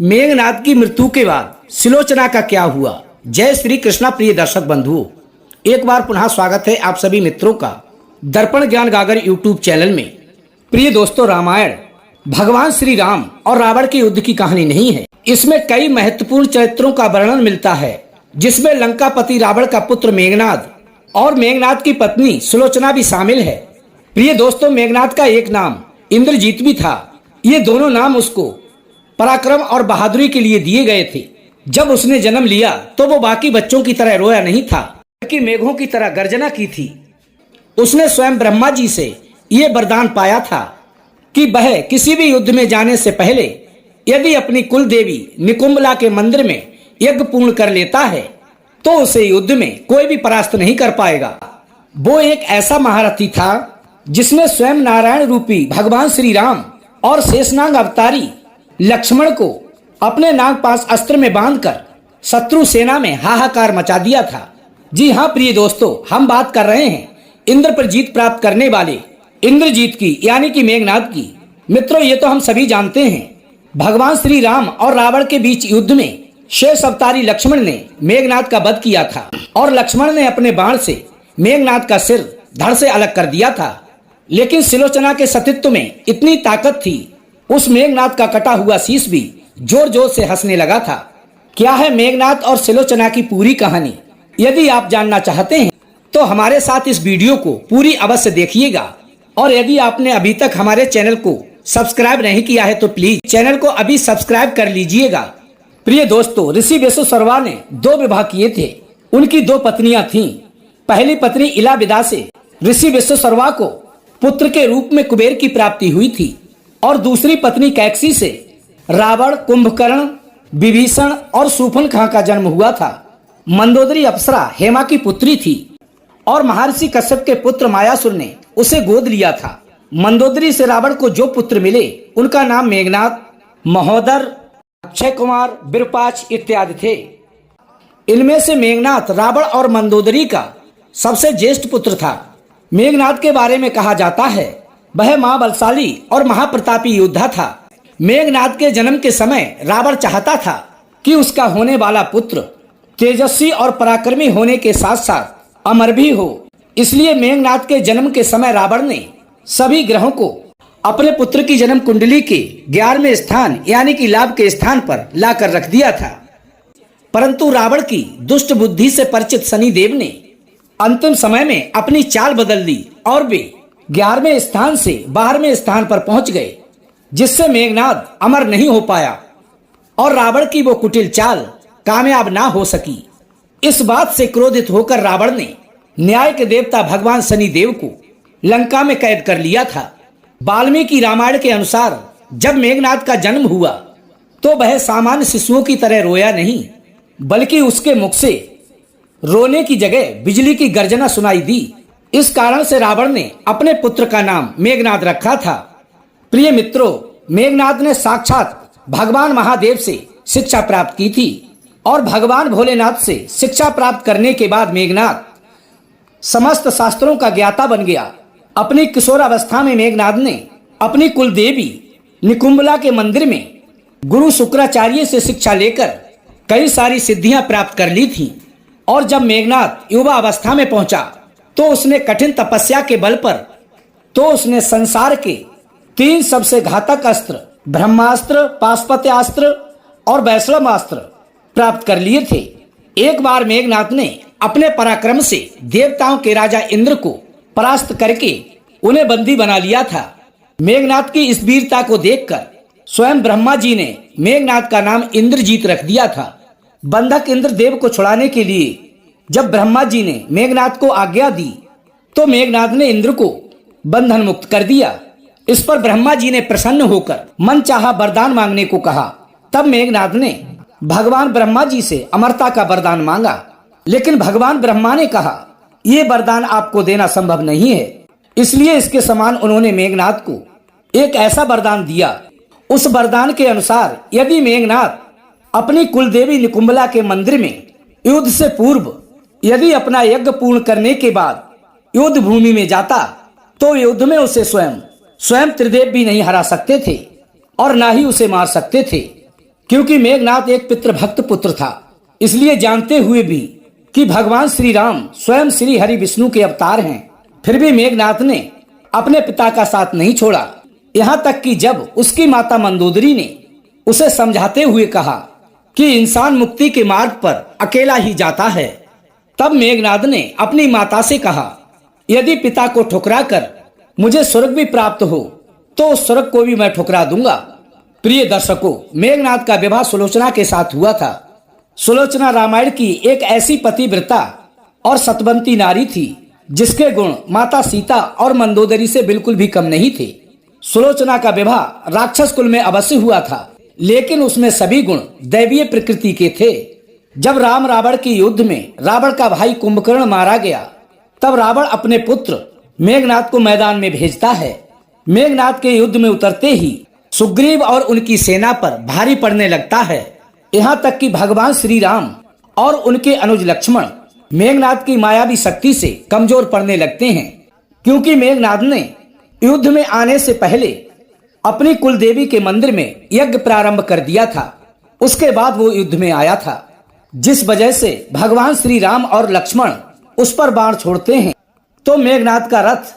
मेघनाद की मृत्यु के बाद सुलोचना का क्या हुआ। जय श्री कृष्णा प्रिय दर्शक बंधुओं, एक बार पुनः स्वागत है आप सभी मित्रों का दर्पण ज्ञान गागर यूट्यूब चैनल में। प्रिय दोस्तों, रामायण भगवान श्री राम और रावण के युद्ध की कहानी नहीं है। इसमें कई महत्वपूर्ण चरित्रों का वर्णन मिलता है, जिसमें लंकापति रावण का पुत्र मेघनाद और मेघनाद की पत्नी सुलोचना भी शामिल है। प्रिय दोस्तों, मेघनाद का एक नाम इंद्रजीत भी था। ये दोनों नाम उसको पराक्रम और बहादुरी के लिए दिए गए थे। जब उसने जन्म लिया तो वो बाकी बच्चों की तरह रोया नहीं था, बल्कि मेघों की तरह गर्जना की थी। उसने स्वयं ब्रह्मा जी से ये वरदान पाया था कि वह किसी भी युद्ध में जाने से पहले यदि अपनी कुल देवी निकुंबला के मंदिर में यज्ञ पूर्ण कर लेता है तो उसे युद्ध में कोई भी परास्त नहीं कर पाएगा। वो एक ऐसा महारथी था जिसने स्वयं नारायण रूपी भगवान श्री राम और शेषनाग अवतारी लक्ष्मण को अपने नागपाश अस्त्र में बांधकर शत्रु सेना में हाहाकार मचा दिया था। जी हाँ प्रिय दोस्तों, हम बात कर रहे हैं इंद्र पर जीत प्राप्त करने वाले इंद्रजीत की, यानी कि मेघनाद की। मित्रों, ये तो हम सभी जानते हैं, भगवान श्री राम और रावण के बीच युद्ध में शेष अवतारी लक्ष्मण ने मेघनाद का वध किया था और लक्ष्मण ने अपने बाण से मेघनाद का सिर धड़ से अलग कर दिया था। लेकिन सुलोचना के सतीत्व में इतनी ताकत थी, उस मेघनाद का कटा हुआ शीश भी जोर जोर से हंसने लगा था। क्या है मेघनाद और सुलोचना की पूरी कहानी? यदि आप जानना चाहते हैं तो हमारे साथ इस वीडियो को पूरी अवश्य देखिएगा। और यदि आपने अभी तक हमारे चैनल को सब्सक्राइब नहीं किया है तो प्लीज चैनल को अभी सब्सक्राइब कर लीजिएगा। प्रिय दोस्तों, ऋषि वैश्वानर ने 2 विवाह किए थे। उनकी 2 पत्नियां थीं। पहली पत्नी इलाविदा से ऋषि वैश्वानर को पुत्र के रूप में कुबेर की प्राप्ति हुई थी और दूसरी पत्नी कैकसी से रावण, कुंभकर्ण, विभीषण और शूर्पणखा का जन्म हुआ था। मंदोदरी अप्सरा हेमा की पुत्री थी और महर्षि कश्यप के पुत्र मायासुर ने उसे गोद लिया था। मंदोदरी से रावण को जो पुत्र मिले उनका नाम मेघनाद, महोदर, अक्षय कुमार, विरूपाक्ष इत्यादि थे। इनमें से मेघनाद रावण और मंदोदरी का सबसे ज्येष्ठ पुत्र था। मेघनाद के बारे में कहा जाता है वह महाबलशाली और महाप्रतापी योद्धा था। मेघनाद के जन्म के समय रावण चाहता था कि उसका होने वाला पुत्र तेजस्वी और पराक्रमी होने के साथ साथ अमर भी हो। इसलिए मेघनाद के जन्म के समय रावण ने सभी ग्रहों को अपने पुत्र की जन्म कुंडली के 11वें स्थान यानी कि लाभ के स्थान पर लाकर रख दिया था। परंतु रावण की दुष्ट बुद्धि से परिचित शनिदेव ने अंतिम समय में अपनी चाल बदल दी और वे 11वें स्थान से 12वें स्थान पर पहुंच गए, जिससे मेघनाद अमर नहीं हो पाया और रावण की वो कुटिल चाल कामयाब ना हो सकी। इस बात से क्रोधित होकर रावण ने न्याय के देवता भगवान शनिदेव को लंका में कैद कर लिया था। वाल्मीकि रामायण के अनुसार जब मेघनाद का जन्म हुआ तो वह सामान्य शिशुओं की तरह रोया नहीं, बल्कि उसके मुख से रोने की जगह बिजली की गर्जना सुनाई दी। इस कारण से रावण ने अपने पुत्र का नाम मेघनाद रखा था। प्रिय मित्रों, मेघनाद ने साक्षात भगवान महादेव से शिक्षा प्राप्त की थी और भगवान भोलेनाथ से शिक्षा प्राप्त करने के बाद मेघनाद समस्त शास्त्रों का ज्ञाता बन गया। अपनी किशोरावस्था में मेघनाद ने अपनी कुल देवी निकुंबला के मंदिर में गुरु शुक्राचार्य से शिक्षा लेकर कई सारी सिद्धियां प्राप्त कर ली थी। और जब मेघनाद युवा अवस्था में पहुंचा तो उसने कठिन तपस्या के बल पर उसने संसार के 3 सबसे घातक अस्त्र ब्रह्मास्त्र, पाशुपत्यास्त्र और वैष्णवास्त्र प्राप्त कर लिए थे। एक बार मेघनाद ने अपने पराक्रम से देवताओं के राजा इंद्र को परास्त करके उन्हें बंदी बना लिया था। मेघनाद की इस वीरता को देखकर स्वयं ब्रह्मा जी ने मेघनाद का नाम इंद्रजीत रख दिया था। बंधक इंद्रदेव को छुड़ाने के लिए जब ब्रह्मा जी ने मेघनाद को आज्ञा दी तो मेघनाद ने इंद्र को बंधन मुक्त कर दिया। इस पर ब्रह्मा जी ने प्रसन्न होकर मनचाहा वरदान मांगने को कहा। तब मेघनाद ने भगवान ब्रह्मा जी से अमरता का वरदान मांगा, लेकिन भगवान ब्रह्मा ने कहा ये वरदान आपको देना संभव नहीं है। इसलिए इसके समान उन्होंने मेघनाद को एक ऐसा वरदान दिया। उस वरदान के अनुसार यदि मेघनाद अपनी कुलदेवी निकुंबला के मंदिर में युद्ध से पूर्व यदि अपना यज्ञ पूर्ण करने के बाद युद्ध भूमि में जाता तो युद्ध में उसे स्वयं त्रिदेव भी नहीं हरा सकते थे और ना ही उसे मार सकते थे, क्योंकि मेघनाद एक पितृभक्त पुत्र था, इसलिए जानते हुए भी कि भगवान श्री राम स्वयं श्री हरि विष्णु के अवतार हैं, फिर भी मेघनाद ने अपने पिता का साथ नहीं छोड़ा। यहाँ तक कि जब उसकी माता मंदोदरी ने उसे समझाते हुए कहा कि इंसान मुक्ति के मार्ग पर अकेला ही जाता है, तब मेघनाद ने अपनी माता से कहा, यदि पिता को ठुकरा कर मुझे स्वर्ग भी प्राप्त हो तो उस स्वर्ग को भी मैं ठुकरा दूंगा। प्रिय दर्शकों, मेघनाद का विवाह सुलोचना के साथ हुआ था। सुलोचना रामायण की एक ऐसी पतिव्रता और सतवंती नारी थी जिसके गुण माता सीता और मंदोदरी से बिल्कुल भी कम नहीं थे। सुलोचना का विवाह राक्षस कुल में अवश्य हुआ था, लेकिन उसमें सभी गुण दैवीय प्रकृति के थे। जब राम रावण के युद्ध में रावण का भाई कुंभकर्ण मारा गया, तब रावण अपने पुत्र मेघनाद को मैदान में भेजता है। मेघनाद के युद्ध में उतरते ही सुग्रीव और उनकी सेना पर भारी पड़ने लगता है। यहाँ तक कि भगवान श्री राम और उनके अनुज लक्ष्मण मेघनाद की मायावी शक्ति से कमजोर पड़ने लगते हैं, क्योंकि मेघनाद ने युद्ध में आने से पहले अपनी कुल देवी के मंदिर में यज्ञ प्रारंभ कर दिया था। उसके बाद वो युद्ध में आया था, जिस वजह से भगवान श्री राम और लक्ष्मण उस पर बाण छोड़ते हैं तो मेघनाद का रथ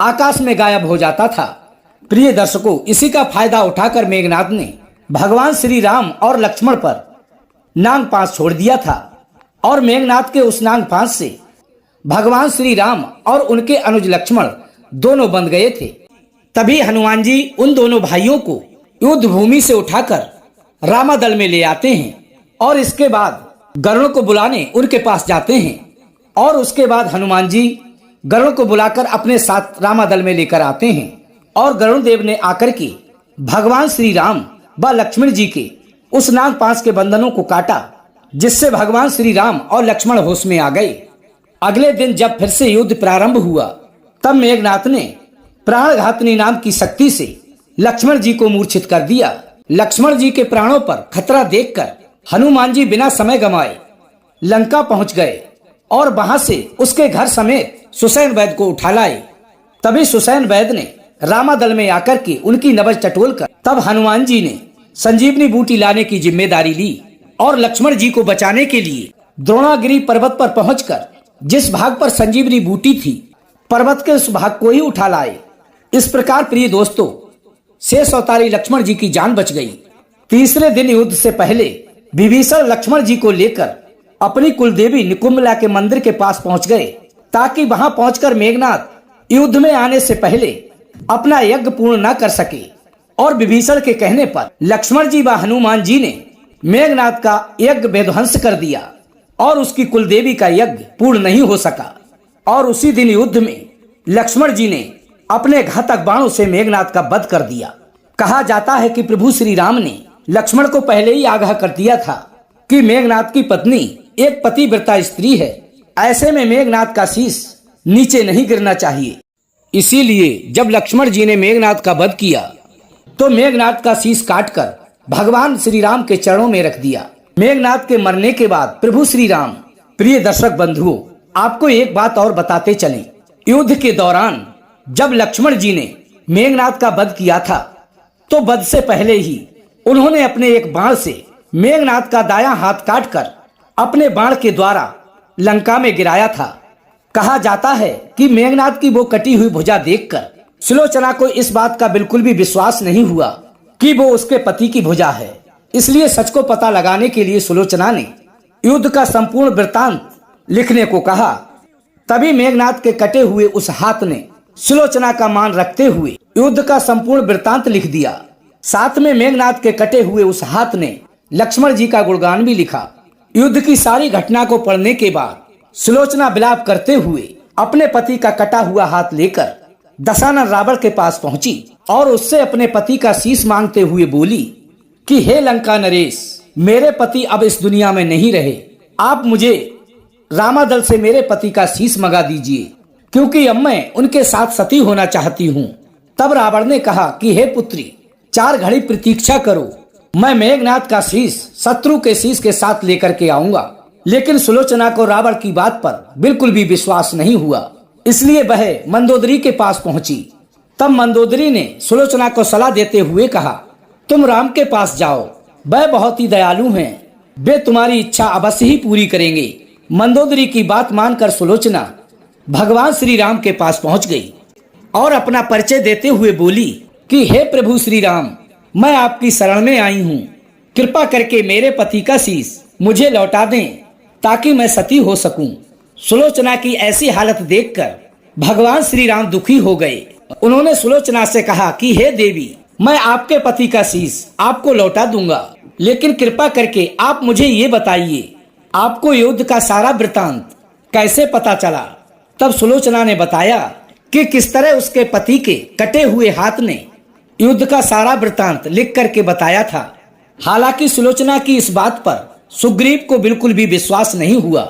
आकाश में गायब हो जाता था। प्रिय दर्शकों, इसी का फायदा उठाकर मेघनाद ने भगवान श्री राम और लक्ष्मण पर नाग पाश छोड़ दिया था और मेघनाद के उस नाग पाश से भगवान श्री राम और उनके अनुज लक्ष्मण दोनों बंध गए थे। तभी हनुमान जी उन दोनों भाइयों को युद्ध भूमि से उठाकर रामादल में ले आते हैं और इसके बाद गरुड़ को बुलाने उनके पास जाते हैं और उसके बाद हनुमान जी गरुड़ को बुलाकर अपने साथ रामादल में लेकर आते हैं और गरुड़ देव ने आकर के भगवान श्री राम व लक्ष्मण जी के उस नाग पाश के बंधनों को काटा, जिससे भगवान श्री राम और लक्ष्मण होश में आ गए। अगले दिन जब फिर से युद्ध प्रारंभ हुआ, तब मेघनाद ने प्राणघातनी नाम की शक्ति से लक्ष्मण जी को मूर्छित कर दिया। लक्ष्मण जी के प्राणों पर खतरा देखकर हनुमान जी बिना समय गंवाए लंका पहुंच गए और वहां से उसके घर समेत सुसैन वैद्य को उठा लाए। तभी सुसैन वैद्य ने रामादल में आकर के उनकी नब्ज टटोलकर तब हनुमान जी ने संजीवनी बूटी लाने की जिम्मेदारी ली और लक्ष्मण जी को बचाने के लिए द्रोणागिरी पर्वत पर पहुंचकर जिस भाग पर संजीवनी बूटी थी, पर्वत के उस भाग को ही उठा लाए। इस प्रकार प्रिय दोस्तों, शेष अवतारी लक्ष्मण जी की जान बच गई। तीसरे दिन युद्ध से पहले विभीषण लक्ष्मण जी को लेकर अपनी कुलदेवी निकुंभला के मंदिर के पास पहुंच गए, ताकि वहां पहुंचकर मेघनाद युद्ध में आने से पहले अपना यज्ञ पूर्ण न कर सके। और विभीषण के कहने पर लक्ष्मण जी व हनुमान जी ने मेघनाद का यज्ञ विध्वंस कर दिया और उसकी कुलदेवी का यज्ञ पूर्ण नहीं हो सका। और उसी दिन युद्ध में लक्ष्मण जी ने अपने घातक बाणों से मेघनाद का वध कर दिया। कहा जाता है कि प्रभु श्री राम ने लक्ष्मण को पहले ही आगाह कर दिया था कि मेघनाद की पत्नी एक पतिव्रता स्त्री है, ऐसे में मेघनाद का शीश नीचे नहीं गिरना चाहिए। इसीलिए जब लक्ष्मण जी ने मेघनाद का वध किया तो मेघनाद का शीश काटकर भगवान श्री राम के चरणों में रख दिया। मेघनाद के मरने के बाद प्रभु श्री राम, प्रिय दर्शक बंधुओं, आपको एक बात और बताते चलें। युद्ध के दौरान जब लक्ष्मण जी ने मेघनाद का वध किया था, तो वध से पहले ही उन्होंने अपने एक बाण से मेघनाद का दायां हाथ काटकर अपने बाण के द्वारा लंका में गिराया था। कहा जाता है कि मेघनाद की वो कटी हुई भुजा देखकर सुलोचना को इस बात का बिल्कुल भी विश्वास नहीं हुआ कि वो उसके पति की भुजा है। इसलिए सच को पता लगाने के लिए सुलोचना ने युद्ध का संपूर्ण वृत्तांत लिखने को कहा। तभी मेघनाद के कटे हुए उस हाथ ने सुलोचना का मान रखते हुए युद्ध का संपूर्ण वृत्तांत लिख दिया। साथ में मेघनाद के कटे हुए उस हाथ ने लक्ष्मण जी का गुणगान भी लिखा। युद्ध की सारी घटना को पढ़ने के बाद सुलोचना विलाप करते हुए अपने पति का कटा हुआ हाथ लेकर दशानन रावण के पास पहुंची और उससे अपने पति का शीश मांगते हुए बोली कि हे लंका नरेश, मेरे पति अब इस दुनिया में नहीं रहे, आप मुझे रामादल से मेरे पति का शीश मंगा दीजिए, क्योंकि अब मैं उनके साथ सती होना चाहती हूँ। तब रावण ने कहा कि हे पुत्री, 4 घड़ी प्रतीक्षा करो, मैं मेघनाद का शीश शत्रु के शीश के साथ लेकर के आऊंगा। लेकिन सुलोचना को रावण की बात पर बिल्कुल भी विश्वास नहीं हुआ, इसलिए वह मंदोदरी के पास पहुंची। तब मंदोदरी ने सुलोचना को सलाह देते हुए कहा, तुम राम के पास जाओ वह बहुत ही दयालु हैं, वे तुम्हारी इच्छा अवश्य ही पूरी करेंगे। मंदोदरी की बात मानकर सुलोचना भगवान श्री राम के पास पहुंच गई और अपना परिचय देते हुए बोली कि हे प्रभु श्री राम, मैं आपकी शरण में आई हूँ। कृपा करके मेरे पति का शीश मुझे लौटा दें ताकि मैं सती हो सकूं। सुलोचना की ऐसी हालत देखकर भगवान श्री राम दुखी हो गए। उन्होंने सुलोचना से कहा कि हे देवी, मैं आपके पति का शीश आपको लौटा दूंगा, लेकिन कृपा करके आप मुझे ये बताइए, आपको युद्ध का सारा वृतांत कैसे पता चला? तब सुलोचना ने बताया कि किस तरह उसके पति के कटे हुए हाथ ने युद्ध का सारा वृतांत लिख करके बताया था। हालांकि सुलोचना की इस बात पर सुग्रीव को बिल्कुल भी विश्वास नहीं हुआ,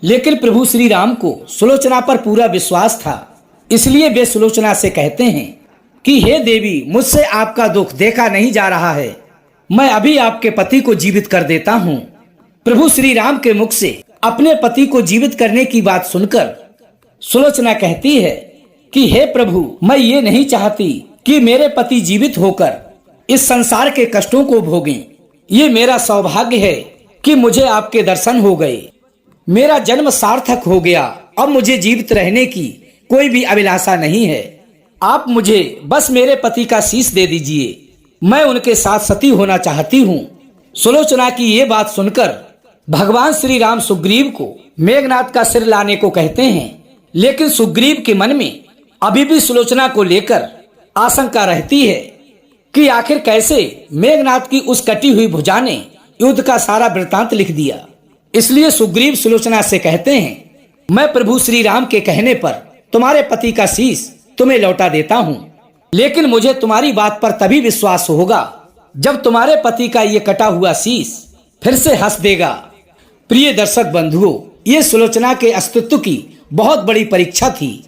लेकिन प्रभु श्री राम को सुलोचना पर पूरा विश्वास था। इसलिए वे सुलोचना से कहते हैं कि हे देवी, मुझसे आपका दुख देखा नहीं जा रहा है, मैं अभी आपके पति को जीवित कर देता हूँ। प्रभु श्री राम के मुख से अपने पति को जीवित करने की बात सुनकर सुलोचना कहती है कि हे प्रभु, मैं ये नहीं चाहती कि मेरे पति जीवित होकर इस संसार के कष्टों को भोगें। ये मेरा सौभाग्य है कि मुझे आपके दर्शन हो गए, मेरा जन्म सार्थक हो गया। अब मुझे जीवित रहने की कोई भी अभिलाषा नहीं है। आप मुझे बस मेरे पति का शीश दे दीजिए, मैं उनके साथ सती होना चाहती हूँ। सुलोचना की ये बात सुनकर भगवान श्री राम सुग्रीव को मेघनाद का सिर लाने को कहते हैं, लेकिन सुग्रीव के मन में अभी भी सुलोचना को लेकर आशंका रहती है कि आखिर कैसे मेघनाद की उस कटी हुई भुजा ने युद्ध का सारा वृतांत लिख दिया। इसलिए सुग्रीव सुलोचना से कहते हैं, मैं प्रभु श्री राम के कहने पर तुम्हारे पति का शीश तुम्हें लौटा देता हूँ, लेकिन मुझे तुम्हारी बात पर तभी विश्वास होगा जब तुम्हारे पति का ये कटा हुआ शीश फिर से हंस देगा। प्रिय दर्शक बंधुओं, ये सुलोचना के अस्तित्व की बहुत बड़ी परीक्षा थी।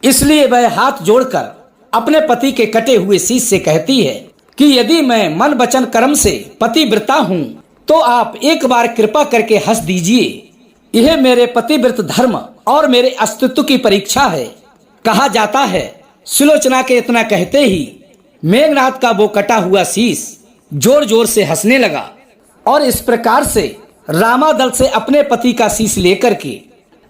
इसलिए वह हाथ जोड़कर अपने पति के कटे हुए शीश से कहती है कि यदि मैं मन वचन कर्म से पतिव्रता हूँ तो आप एक बार कृपा करके हंस दीजिए। यह मेरे पतिव्रत धर्म और मेरे अस्तित्व की परीक्षा है। कहा जाता है सुलोचना के इतना कहते ही मेघनाद का वो कटा हुआ शीश जोर जोर से हंसने लगा और इस प्रकार से रामादल से अपने पति का शीश लेकर के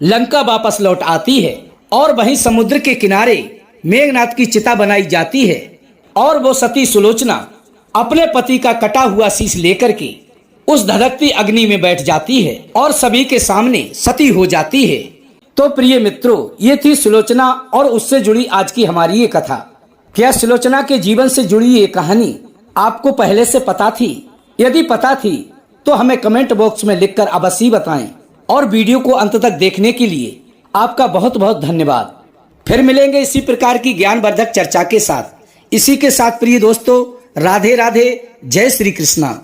लंका वापस लौट आती है और वहीं समुद्र के किनारे मेघनाद की चिता बनाई जाती है और वो सती सुलोचना अपने पति का कटा हुआ शीश लेकर के उस धधकती अग्नि में बैठ जाती है और सभी के सामने सती हो जाती है। तो प्रिय मित्रों, ये थी सुलोचना और उससे जुड़ी आज की हमारी ये कथा। क्या सुलोचना के जीवन से जुड़ी ये कहानी आपको पहले से पता थी? यदि पता थी तो हमें कमेंट बॉक्स में लिखकर अवश्य बताएं और वीडियो को अंत तक देखने के लिए आपका बहुत बहुत धन्यवाद। फिर मिलेंगे इसी प्रकार की ज्ञानवर्धक चर्चा के साथ। इसी के साथ प्रिय दोस्तों, राधे राधे, जय श्री कृष्णा।